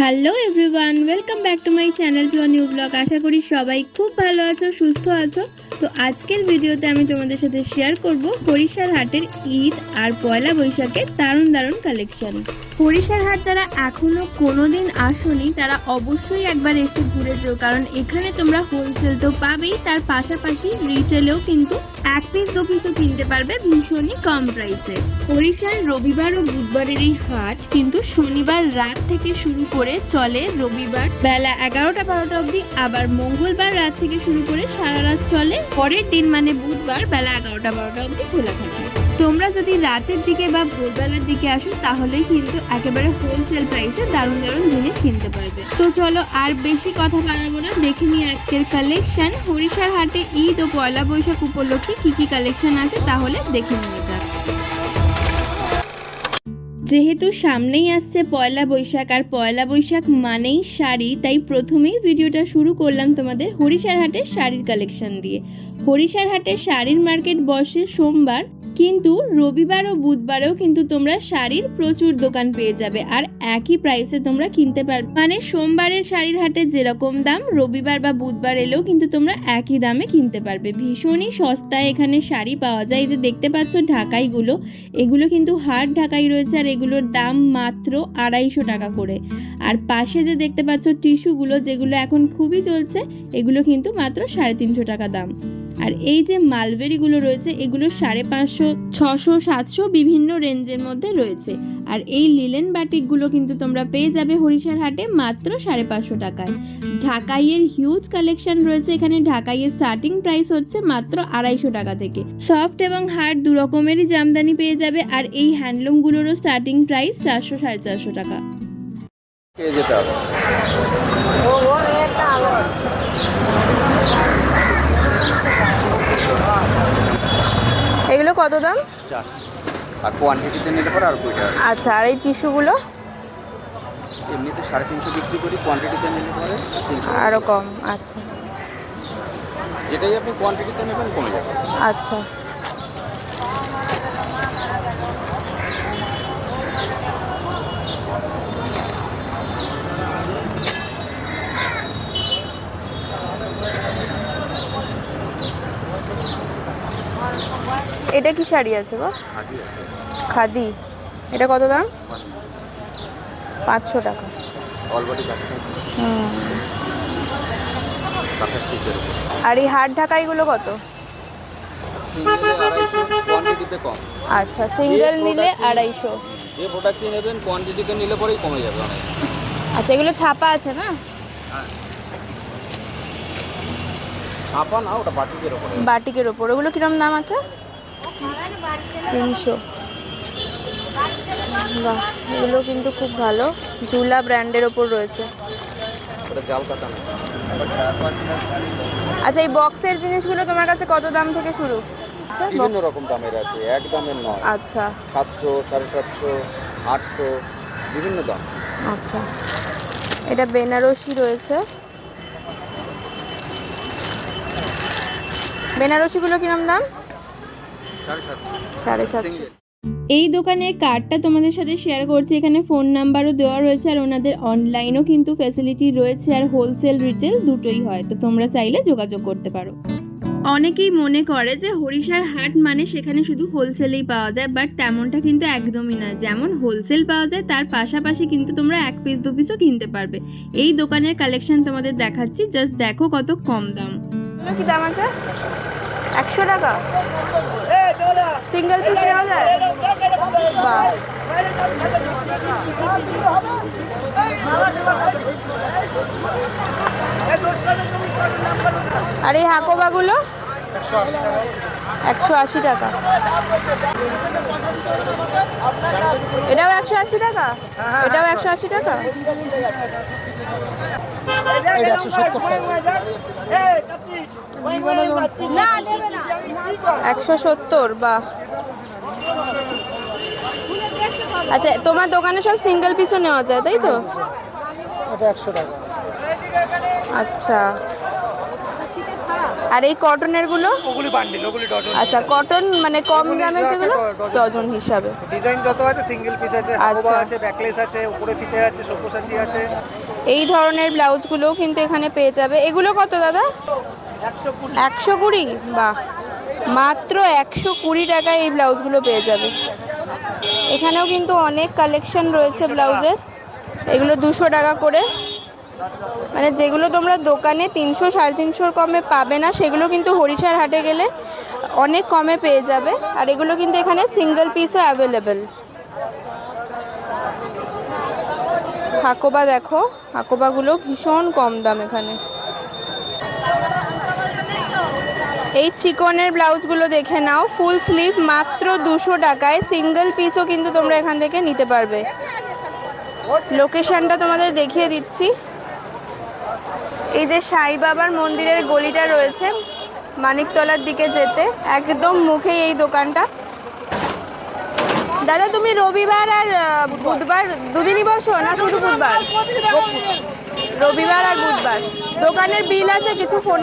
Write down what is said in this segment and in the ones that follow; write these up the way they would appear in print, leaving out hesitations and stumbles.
Hello everyone, welcome back to my channel to a new blog. আশা করি সবাই খুব ভালো আছো, সুস্থ আছো। তো আজকের ভিডিওতে আমি তোমাদের সাথে শেয়ার করব হরিশার হাটের ঈদ আর পয়লা বৈশাখের দারুণ দারুণ কালেকশন। হরিশার হাট যারা এখনো কোনোদিন আসোনি তারা অবশ্যই একবার এসে ঘুরে যেও, কারণ এখানে তোমরা হোলসেল তো পাবেই, তার পাশাপাশি রিটেলেও কিন্তু এক পিস দু পিসও কিনতে পারবে ভীষণই কম প্রাইসে। হরিশার রবিবার ও বুধবারের এই হাট কিন্তু শনিবার রাত থেকে শুরু করে চলে রবিবার বেলা 11টা-12টা অবধি, আবার মঙ্গলবার রাত থেকে শুরু করে সারা রাত চলে, পরের দিন মানে বুধবার বেলা 11টা-12টা অবধি খোলা থাকে। তোমরা যদি রাতের দিকে বা ভোরবেলার দিকে আসো তাহলেই কিন্তু একেবারে হোলসেল প্রাইসে দারুণ দারুণ জিনিস কিনতে পারবে। তো চলো আর বেশি কথা বাড়াবো না, দেখে নিই আজকের কালেকশন। হরিশার হাটে ঈদ ও পয়লা বৈশাখ উপলক্ষে কি কি কালেকশন আছে তাহলে দেখে নিয়ে যাক। যেহেতু সামনেই আসছে পয়লা বৈশাখ, আর পয়লা বৈশাখ মানেই শাড়ি, তাই প্রথমেই ভিডিওটা শুরু করলাম তোমাদের হরিশার হাটের শাড়ির কালেকশন দিয়ে। হরিশার হাটের শাড়ির মার্কেট বসে সোমবার, কিন্তু রবিবার ও বুধবারেও কিন্তু তোমরা শাড়ির প্রচুর দোকান পেয়ে যাবে, আর একই প্রাইসে তোমরা কিনতে পারবে। মানে সোমবারের শাড়ির হাটে যেরকম দাম, রবিবার বা বুধবার এলেও কিন্তু তোমরা একই দামে কিনতে পারবে। ভীষণই সস্তায় এখানে শাড়ি পাওয়া যায়। এই যে দেখতে পাচ্ছ ঢাকাইগুলো, এগুলো কিন্তু হাট ঢাকাই রয়েছে, আর এগুলোর দাম মাত্র 250 টাকা করে। আর পাশে যে দেখতে পাচ্ছ টিস্যুগুলো, যেগুলো এখন খুবই চলছে, এগুলো কিন্তু মাত্র 350 টাকা দাম। আর এই যে মালবেরিগুলো রয়েছে, এগুলো 550, 600, 700 বিভিন্ন রেঞ্জের মধ্যে রয়েছে। আর এই লিলেন বাটিকগুলো কিন্তু তোমরা পেয়ে যাবে হরিশার হাটে মাত্র 550 টাকায়। ঢাকাইয়ের হিউজ কালেকশন রয়েছে এখানে। ঢাকাইয়ের স্টার্টিং প্রাইস হচ্ছে মাত্র 250 টাকা থেকে। সফট এবং হার্ড দু রকমেরই জামদানি পেয়ে যাবে। আর এই হ্যান্ডলুমগুলোরও স্টার্টিং প্রাইস 400-450 টাকা। এগুলো কত দাম? আর কোয়ান্টিটিতে নিলে পরে আর কয়টা? আচ্ছা, আর এই টিস্যুগুলো এমনিতে 350 বিক্রি করি, কোয়ান্টিটিতে নিলে পরে 300 আরও কম। আচ্ছা, যেটাই আপনি কোয়ান্টিটিতে নেবেন কমে যাবে। আচ্ছা। এটা কি শাড়ি আছে গো? খাদি। এটা কত দাম? 500 টাকা। অলরেডি কাছে। আর এই হাট ঢাকাইগুলো কত? সিঙ্গেল 250, কোয়ান্টিটিতে কম। আচ্ছা, সিঙ্গেল নিলে 250। যে প্রোডাক্টটি নেবেন কোয়ান্টিটিতে নিলে পরেই কমে যাবে অনেক। আচ্ছা, এগুলো ছাপা আছে না? ছাপা না, ওটা বাটিকের উপরে। বাটিকের উপর। ওগুলো কিরম দাম আছে? 300। বাহ, এগুলো কিন্তু খুব ভালো। ঝুলা ব্র্যান্ডের ওপর রয়েছে। ওটা জাল কাটা না। আচ্ছা, এই বক্সের জিনিসগুলো তোমার কাছে কত দাম থেকে শুরু? বিভিন্ন রকম দামের আছে, এক দামের নয়। আচ্ছা, 700, 750, 800 বিভিন্ন দাম। আচ্ছা। এটা বেনারসি রয়েছে। বেনারসিগুলো কিরম দাম? 750। এই দোকানের কার্ডটা তোমাদের সাথে শেয়ার করছি। এখানে ফোন নাম্বারও দেওয়া রয়েছে, আর ওনাদের অনলাইনও কিন্তু ফ্যাসিলিটি রয়েছে, আর হোলসেল রিটেল দুটোই হয়, তো তোমরা চাইলে যোগাযোগ করতে পারো। অনেকেই মনে করে যে হরিশার হাট মানে সেখানে শুধু হোলসেলেই পাওয়া যায়, বাট তেমনটা কিন্তু একদমই না। যেমন হোলসেল পাওয়া যায়, তার পাশাপাশি কিন্তু তোমরা এক পিস দু পিসও কিনতে পারবে। এই দোকানের কালেকশন তোমাদের দেখাচ্ছি, জাস্ট দেখো কত কম দাম। কি দাম আছে? 100 টাকা সিঙ্গেল পিস নেওয়া যায়? বাহ। আর এই হাকোবাগুলো 180 টাকা। এটাও 180 টাকা? এটাও 180 টাকা? 170। বাহ। আচ্ছা, তোমার দোকানে সব সিঙ্গেল পিসও নেওয়া যায় তাই তো? 100 টাকা। আচ্ছা, আর এই কটনের গুলো? ওগুলি বান্ডিল, ওগুলি ডজন। আচ্ছা, কটন মানে কম দামের যেগুলো ডজন হিসাবে। ডিজাইন যত আছে, সিঙ্গেল পিস আছে, হাকোবা আছে, ব্যাকলেস আছে, উপরে ফিতে আছে, সব্যসাচী আছে। এই ধরনের ব্লাউজগুলোও কিন্তু এখানে পেয়ে যাবে। এগুলো কত দাদা? 120। বাহ, মাত্র 120 টাকায় এই ব্লাউজগুলো পেয়ে যাবে। এখানেও কিন্তু অনেক কালেকশন রয়েছে ব্লাউজের। এগুলো 200 টাকা করে, মানে যেগুলো তোমরা দোকানে 300 350 কমে পাবে না, সেগুলো কিন্তু হরিশার হাটে গেলে অনেক কমে পেয়ে যাবে। আর এগুলো কিন্তু এখানে সিঙ্গেল পিসও অ্যাভেলেবেল। হাকোবা দেখো, হাকোবাগুলো ভীষণ কম দাম এখানে। এই চিকনের ব্লাউজগুলো দেখে নাও, ফুল স্লিভ মাত্র 200 টাকায়। সিঙ্গেল পিসও কিন্তু তোমরা এখান থেকে নিতে পারবে। লোকেশনটা তোমাদের দেখিয়ে দিচ্ছি। এই যে সাই বাবার মন্দিরের গলিটা রয়েছে মানিকতলার দিকে যেতে, একদম মুখেই এই দোকানটা। দাদা তুমি রবিবার আর বুধবার দুদিনই বসো না শুধু বুধবার? রবিবার আর বুধবার। দোকানের বিল আছে কিছু? ফোন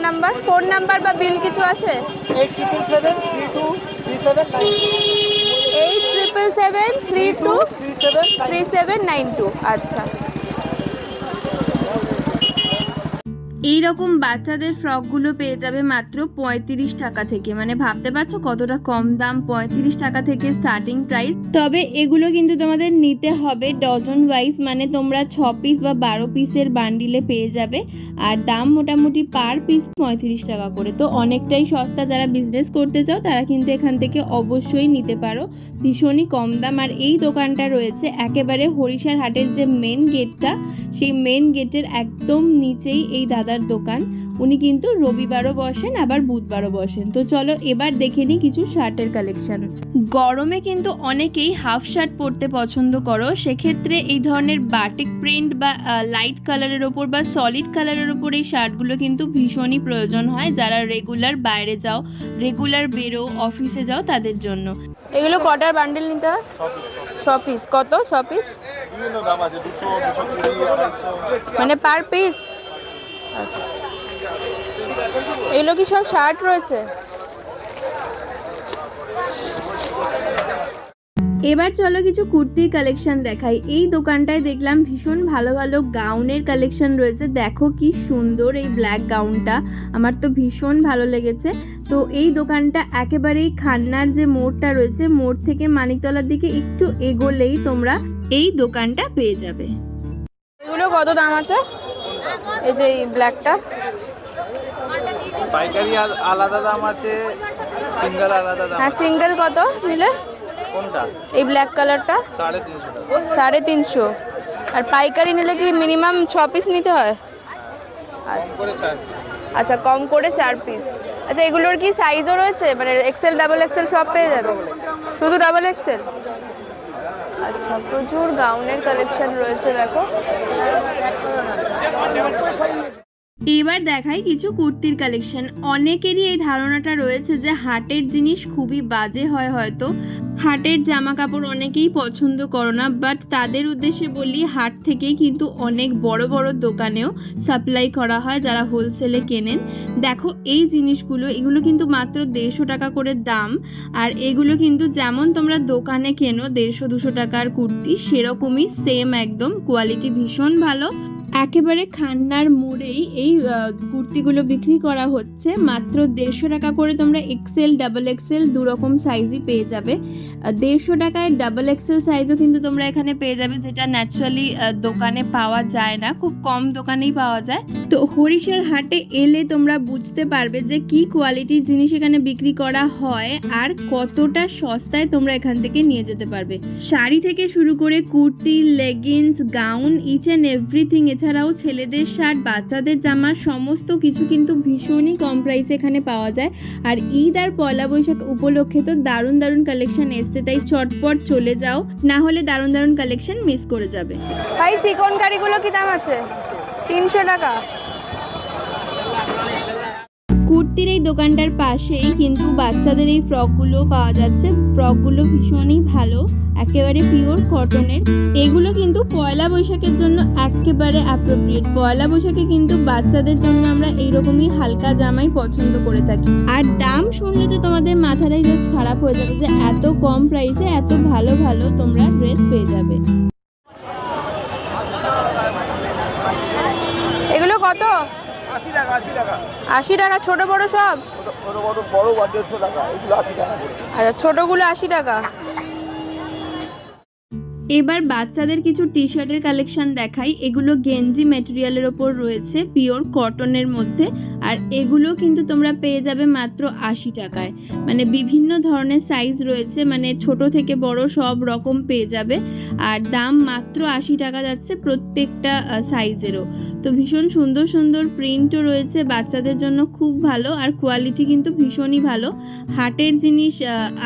নাম্বার বা বিল কিছু আছে? 8777323792। আচ্ছা, এইরকম বাচ্চাদের ফ্রকগুলো পেয়ে যাবে মাত্র 35 টাকা থেকে। মানে ভাবতে পারছো কতটা কম দাম, 35 টাকা থেকে স্টার্টিং প্রাইস। তবে এগুলো কিন্তু তোমাদের নিতে হবে ডজন ওয়াইজ, মানে তোমরা 6 পিস বা 12 পিসের বান্ডিলে পেয়ে যাবে। আর দাম মোটামুটি পার পিস 35 টাকা করে, তো অনেকটাই সস্তা। যারা বিজনেস করতে চাও তারা কিন্তু এখান থেকে অবশ্যই নিতে পারো, ভীষণই কম দাম। আর এই দোকানটা রয়েছে একেবারে হরিশার হাটের যে মেন গেটটা, সেই মেন গেটের একদম নিচেই এই দাদার দোকান। উনি কিন্তু রবিবারও বসেন আবার বুধবারও বসেন। তো চলো এবার দেখে নিই কিছু শার্টের কালেকশন। গরমে কিন্তু অনেকেই হাফ শার্ট পরতে পছন্দ করো, সেক্ষেত্রে এই ধরনের বাটিক প্রিন্ট বা লাইট কালারের ওপর বা সলিড কালারের ওপর এই শার্টগুলো কিন্তু ভীষণই প্রয়োজন হয় যারা রেগুলার বাইরে যাও, রেগুলার বেরো, অফিসে যাও, তাদের জন্য। এগুলো কটার বান্ডেল নিতে হয়? 6 পিস। কত 6 পিস? মানে পার পিস? আচ্ছা, এগুলো কি সব শার্ট রয়েছে? এবার চলো কিছু কুর্তির কালেকশন দেখাই। এই দোকানটায় দেখলাম ভীষণ ভালো ভালো গাউনের কালেকশন রয়েছে। দেখো কি সুন্দর এই ব্ল্যাক গাউনটা, আমার তো ভীষণ ভালো লেগেছে। তো এই দোকানটা একেবারেই খান্নার যে মোড়টা রয়েছে, মোড় থেকে মানিকতলার দিকে একটু এগোলেই তোমরা এই দোকানটা পেয়ে যাবে। এগুলো কত দাম আছে? এই যে এই ব্ল্যাকটা পাইকারি আলাদা দাম আছে, সিঙ্গেল আলাদা দাম। হ্যাঁ, সিঙ্গেল কত নিলে? কোনটা? এই ব্ল্যাক কালারটা 350 টাকা। 350। আর পাইকারি নিলে কি মিনিমাম 6 পিস নিতে হয়? আচ্ছা, কম করে 4 পিস। আচ্ছা, এগুলোর কি সাইজও রয়েছে? মানে এক্সেল, ডাবল এক্সেল সব পেয়ে যাবে? শুধু ডাবল এক্সেল? আচ্ছা, প্রচুর গাউনের কালেকশন রয়েছে দেখো। এবার দেখাই কিছু কুর্তির কালেকশন। অনেকেরই এই ধারণাটা রয়েছে যে হাটের জিনিস খুবই বাজে হয়, হয়তো হাটের জামা কাপড় অনেকেই পছন্দ করো না, বাট তাদের উদ্দেশ্যে বলি হাট থেকেই কিন্তু অনেক বড় বড় দোকানেও সাপ্লাই করা হয় যারা হোলসেলে কেনেন। দেখো এই জিনিসগুলো, এগুলো কিন্তু মাত্র 150 টাকা করে দাম। আর এগুলো কিন্তু যেমন তোমরা দোকানে কেনো 150-200 টাকার কুর্তি, সেরকমই সেম একদম, কোয়ালিটি ভীষণ ভালো। একেবারে খান্নার মোড়েই এই কুর্তিগুলো বিক্রি করা হচ্ছে মাত্র 150 টাকা করে। তোমরা এক্সেল, ডাবল এক্সেল দুরকম সাইজই পেয়ে যাবে। 150 টাকায় ডাবল এক্সেল সাইজও কিন্তু তোমরা এখানে পেয়ে যাবে, যেটা ন্যাচারালি দোকানে পাওয়া যায় না, খুব কম দোকানেই পাওয়া যায়। তো হরিশার হাটে এলে তোমরা বুঝতে পারবে যে কি কোয়ালিটির জিনিস এখানে বিক্রি করা হয় আর কতটা সস্তায় তোমরা এখান থেকে নিয়ে যেতে পারবে। শাড়ি থেকে শুরু করে kurti, leggings, gown, each and everything, এছাড়াও ছেলেদের শার্ট, বাচ্চাদের জামা, সমস্ত কিছু কিন্তু ভীষণই কম প্রাইসে এখানে পাওয়া যায়। আর ঈদ আর পয়লা বৈশাখ উপলক্ষে তো দারুণ দারুণ কালেকশন এসছে, তাই চটপট চলে যাও, না হলে দারুণ দারুণ কালেকশন মিস করে যাবে। ভাই চিকন কারিগুলো কি দাম আছে? 300 টাকা। কুর্তির এই দোকানটার পাশেই কিন্তু বাচ্চাদের এই ফ্রকগুলো পাওয়া যাচ্ছে। ফ্রকগুলো ভীষণই ভালো, একেবারে পিওর কটনের। এগুলো কিন্তু পয়লা বৈশাখের জন্য একেবারে অ্যাপ্রোপ্রিয়েট। পয়লা বৈশাখে কিন্তু বাচ্চাদের জন্য আমরা এইরকমই হালকা জামাই পছন্দ করে থাকি। আর দাম শুনলে তো তোমাদের মাথাটাই জাস্ট খারাপ হয়ে যাবে যে এত কম প্রাইসে এত ভালো ভালো তোমরা ড্রেস পেয়ে যাবে। এগুলো কত? 80 টাকা 80 টাকা 80 টাকা। ছোট বড় সব? ছোট বড় বড় 150 টাকা, এগুলো 80 টাকা করে। আচ্ছা, ছোটগুলো 80 টাকা। এবার বাচ্চাদের কিছু টি শার্টের কালেকশন দেখাই। এগুলো গেঞ্জি ম্যাটেরিয়ালের ওপর রয়েছে, পিওর কটনের মধ্যে। আর এগুলো কিন্তু তোমরা পেয়ে যাবে মাত্র 80 টাকায়। মানে বিভিন্ন ধরনের সাইজ রয়েছে, মানে ছোট থেকে বড় সব রকম পেয়ে যাবে। আর দাম মাত্র 80 টাকা যাচ্ছে প্রত্যেকটা সাইজেরও। তো ভীষণ সুন্দর সুন্দর প্রিন্টও রয়েছে, বাচ্চাদের জন্য খুব ভালো। আর কোয়ালিটি কিন্তু ভীষণই ভালো। হাটের জিনিস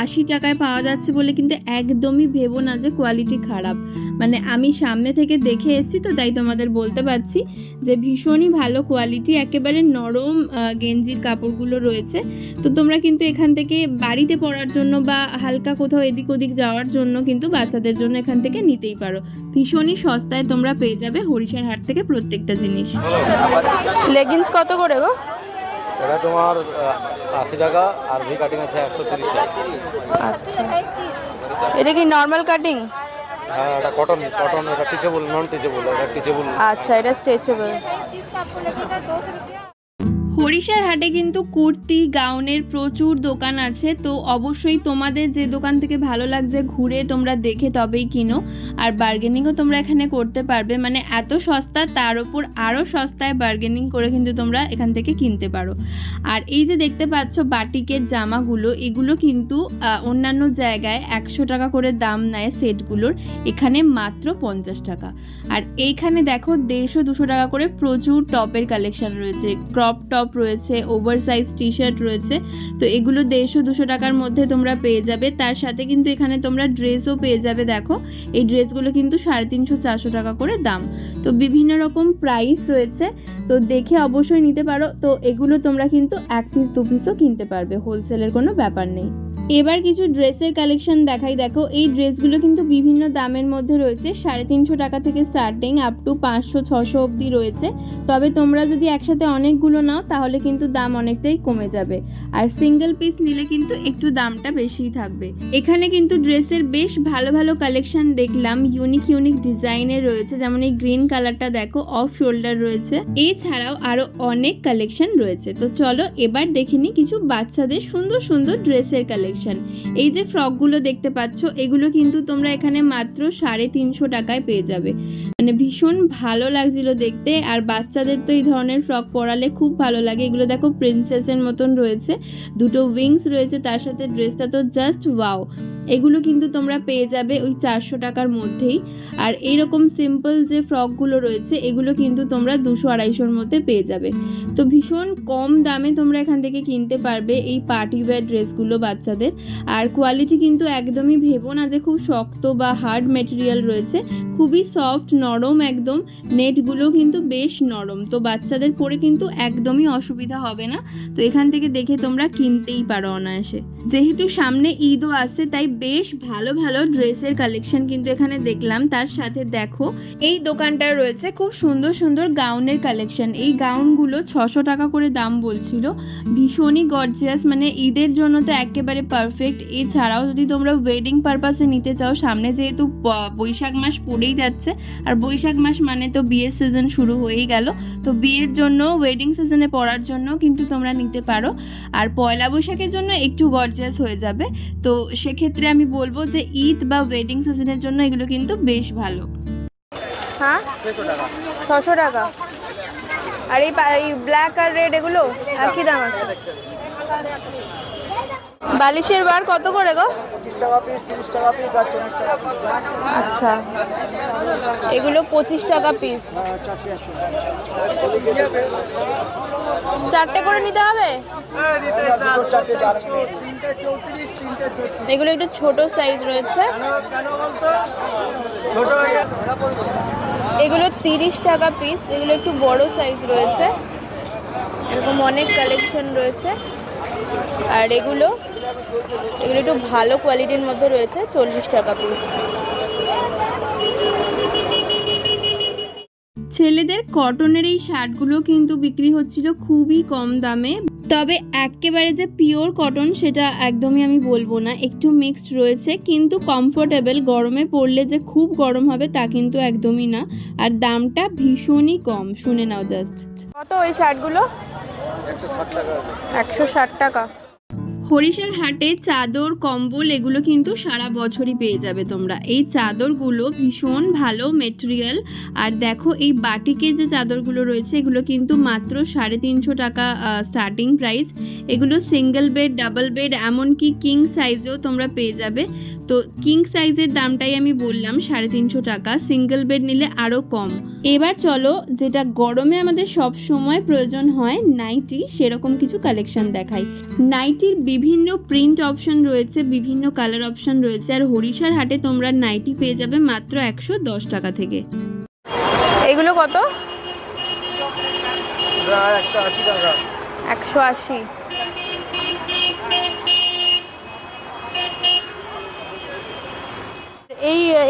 80 টাকায় পাওয়া যাচ্ছে বলে কিন্তু একদমই ভেবো না যে কোয়ালিটি খারাপ। মানে আমি সামনে থেকে দেখে এসেছি তো তাই তোমাদের বলতে পারছি যে ভীষণই ভালো কোয়ালিটি। একেবারে নরম গেঞ্জির কাপড়গুলো রয়েছে। তো তোমরা কিন্তু এখান থেকে বাড়িতে পরার জন্য বা হালকা কোথাও এদিক ওদিক যাওয়ার জন্য কিন্তু বাচ্চাদের জন্য এখান থেকে নিতেই পারো। ভীষণই সস্তায় তোমরা পেয়ে যাবে হরিশার হাট থেকে প্রত্যেকটা জিনিস। লেগিংস কত করে গো? এটা তোমার 80 টাকা আর ভি কাটিং আছে 130 টাকা। আচ্ছা, এটা কি নর্মাল কাটিং? হ্যাঁ, এটা কটন। এটা টিচেবল, নন টিচেবল। এটা টিচেবল। আচ্ছা, এটা স্ট্রেচেবল। হরিশার হাটে কিন্তু কুর্তি গাউনের প্রচুর দোকান আছে। তো অবশ্যই তোমাদের যে দোকান থেকে ভালো লাগছে ঘুরে তোমরা দেখে তবেই কিনো। আর বার্গেনিংও তোমরা এখানে করতে পারবে। মানে এত সস্তা, তার ওপর আরও সস্তায় বার্গেনিং করে কিন্তু তোমরা এখান থেকে কিনতে পারো। আর এই যে দেখতে পাচ্ছ বাটিকের জামাগুলো, এগুলো কিন্তু অন্যান্য জায়গায় 100 টাকা করে দাম নেয় সেটগুলোর, এখানে মাত্র 50 টাকা। আর এইখানে দেখো 150-200 টাকা করে প্রচুর টপের কালেকশন রয়েছে। ক্রপ টপ রয়েছে, ওভারসাইজ টি শার্ট রয়েছে। তো এগুলো 150-200 টাকার মধ্যে তোমরা পেয়ে যাবে। তার সাথে কিন্তু এখানে তোমরা ড্রেসও পেয়ে যাবে। দেখো এই ড্রেসগুলো কিন্তু 350-400 টাকা করে দাম। তো বিভিন্ন রকম প্রাইস রয়েছে, তো দেখে অবশ্যই নিতে পারো। তো এগুলো তোমরা কিন্তু 1 পিস 2 পিসও কিনতে পারবে, হোলসেলের কোনো ব্যাপার নেই। এবার কিছু ড্রেসের কালেকশন দেখাই। দেখো এই ড্রেসগুলো কিন্তু বিভিন্ন দামের মধ্যে রয়েছে। 350 টাকা থেকে স্টার্টিং আপ টু 500-600 অবধি রয়েছে। তবে তোমরা যদি একসাথে অনেকগুলো নাও তাহলে কিন্তু দাম অনেকটাই কমে যাবে। আর সিঙ্গেল পিস নিলে কিন্তু একটু দামটা বেশিই থাকবে। এখানে কিন্তু ড্রেসের বেশ ভালো ভালো কালেকশন দেখলাম, ইউনিক ডিজাইনের রয়েছে। যেমন এই গ্রিন কালারটা দেখো, অফ শোল্ডার রয়েছে। এছাড়াও আরও অনেক কালেকশন রয়েছে। তো চলো এবার দেখিনি কিছু বাচ্চাদের সুন্দর সুন্দর ড্রেসের কালেকশন। এই যে ফ্রকগুলো দেখতে পাচ্ছ, এগুলো কিন্তু তোমরা এখানে মাত্র 350 টাকায় পেয়ে যাবে। মানে ভীষণ ভালো লাগছিল দেখতে। আর বাচ্চাদের তো এই ধরনের ফ্রক পরালে খুব ভালো লাগে। এগুলো দেখো প্রিন্সেসের মতন রয়েছে, দুটো উইংস রয়েছে, তার সাথে ড্রেসটা তো জাস্ট ওয়াও। এগুলো কিন্তু তোমরা পেয়ে যাবে ওই 400 টাকার মধ্যেই। আর এইরকম সিম্পল যে ফ্রকগুলো রয়েছে এগুলো কিন্তু তোমরা 200-250-র মধ্যে পেয়ে যাবে। তো ভীষণ কম দামে তোমরা এখান থেকে কিনতে পারবে এই পার্টি ওয়্যার ড্রেসগুলো বাচ্চাদের। আর কোয়ালিটি কিন্তু একদমই ভেবো না যে খুব শক্ত বা হার্ড মেটেরিয়াল রয়েছে, খুবই সফট নরম একদম। নেটগুলো কিন্তু বেশ নরম, তো বাচ্চাদের পরে কিন্তু একদমই অসুবিধা হবে না। তো এখান থেকে দেখে তোমরা কিনতেই পারো অনায়াসে। যেহেতু সামনে ঈদও আসছে তাই বেশ ভালো ভালো ড্রেসের কালেকশন কিন্তু এখানে দেখলাম। তার সাথে দেখো এই দোকানটা রয়েছে খুব সুন্দর সুন্দর গাউনের কালেকশন। এই গাউনগুলো 600 টাকা করে দাম বলছিল, ভীষণই গর্জিয়াস, মানে ঈদের জন্য তো একেবারে পারফেক্ট। এছাড়াও যদি তোমরা ওয়েডিং পারপাসে নিতে চাও, সামনে যেহেতু বৈশাখ মাস পড়েই যাচ্ছে, আর বৈশাখ মাস মানে তো বিয়ের সিজন শুরু হয়েই গেল। তো বিয়ের জন্য ওয়েডিং সিজনে পরার জন্য কিন্তু তোমরা নিতে পারো। আর পয়লা বৈশাখের জন্য একটু গর্জিয়াস হয়ে যাবে। তো সেক্ষেত্রে আমি বলবো যে ঈদ বা ওয়েডিং সিজনের জন্য এগুলো কিন্তু বেশ ভালো। হ্যাঁ, 600 টাকা। আর এই ব্ল্যাক আর রেড এগুলো একই দাম আছে। বালিশের বার কত করে গো? 25 টাকা পিস, 30 টাকা পিস আর 40 টাকা পিস। আচ্ছা, এগুলো 25 টাকা পিস। চারটে করে নিতে হবে? এগুলো একটু ছোট সাইজ রয়েছে। এগুলো 30 টাকা পিস। এগুলো একটু বড় সাইজ রয়েছে। এরকম অনেক কালেকশন রয়েছে। আর এগুলো একটু ভালো কোয়ালিটির মধ্যে রয়েছে, 40 টাকা পিস। ছেলেদের কটনের এই শার্টগুলো কিন্তু বিক্রি হচ্ছিল খুবই কম দামে, তবে একেবারে যে পিওর কটন সেটা একদমই আমি বলবো না, একটু মিক্সড রয়েছে, কিন্তু কমফোর্টেবল। গরমে পরলে যে খুব গরম হবে তা কিন্তু একদমই না। আর দামটা ভীষণই কম, শুনে নাও জাস্ট। কত ওই শার্টগুলো? 160 টাকা। হরিশার হাটে চাদর, কম্বল এগুলো কিন্তু সারা বছরই পেয়ে যাবে তোমরা। এই চাদরগুলো ভীষণ ভালো মেটেরিয়াল। আর দেখো এই বাটিকের যে চাদরগুলো রয়েছে এগুলো কিন্তু মাত্র 350 টাকা স্টার্টিং প্রাইস। এগুলো সিঙ্গেল বেড, ডাবল বেড, এমনকি কিং সাইজেও তোমরা পেয়ে যাবে। তো কিং সাইজের দামটাই আমি বললাম 350 টাকা, সিঙ্গেল বেড নিলে আরও কম। এবার চলো যেটা গরমে আমাদের সব সময় প্রয়োজন হয়, নাইটি, সেরকম কিছু কালেকশন দেখাই। নাইটির বিভিন্ন প্রিন্ট অপশন রয়েছে, বিভিন্ন কালার অপশন রয়েছে। আর হরিশার হাটে তোমরা নাইটি পেয়ে যাবে মাত্র 110 টাকা থেকে। এগুলো কত? 180 টাকা। 180।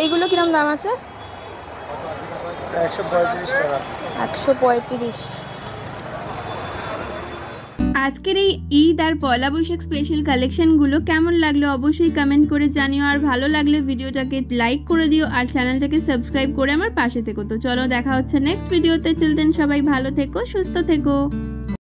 এইগুলো কিরম দাম আছে? 135 টাকা। 135। আজকের এই ঈদ আর পয়লা বৈশাখ স্পেশাল কালেকশনগুলো কেমন লাগলো অবশ্যই কমেন্ট করে জানিও। আর ভালো লাগলে ভিডিওটাকে লাইক করে দিও আর চ্যানেলটাকে সাবস্ক্রাইব করে আমার পাশে থেকো। তো চলো দেখা হচ্ছে নেক্সট ভিডিওতে। চিলড্রেন সবাই ভালো থেকো, সুস্থ থেকো।